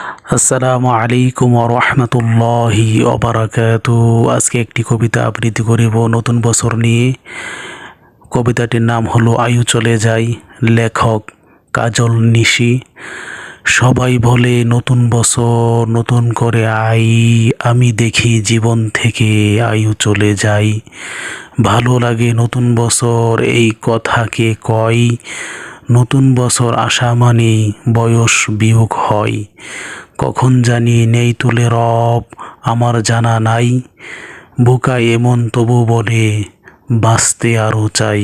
আসসালামু আলাইকুম ওয়া রাহমাতুল্লাহি ওয়া বারাকাতুহু। আজকে একটি কবিতা আবৃত্তি করিব নতুন বছর নিয়ে। কবিতাটির নাম হলো আয়ু চলে যায়, লেখক কাজল নিশি। সবাই বলে নতুন বছর নতুন করে আমি দেখি জীবন থেকে আয়ু চলে যায়। ভালো লাগে নতুন বছর, এই কথা কে কয়? নতুন বছর আসা মানে বয়স বিয়োগ হয়। কখন জানি নেই তুলে রব, আমার জানা নাই। বোকা এমন তবু বলে বাঁচতে আরো চাই।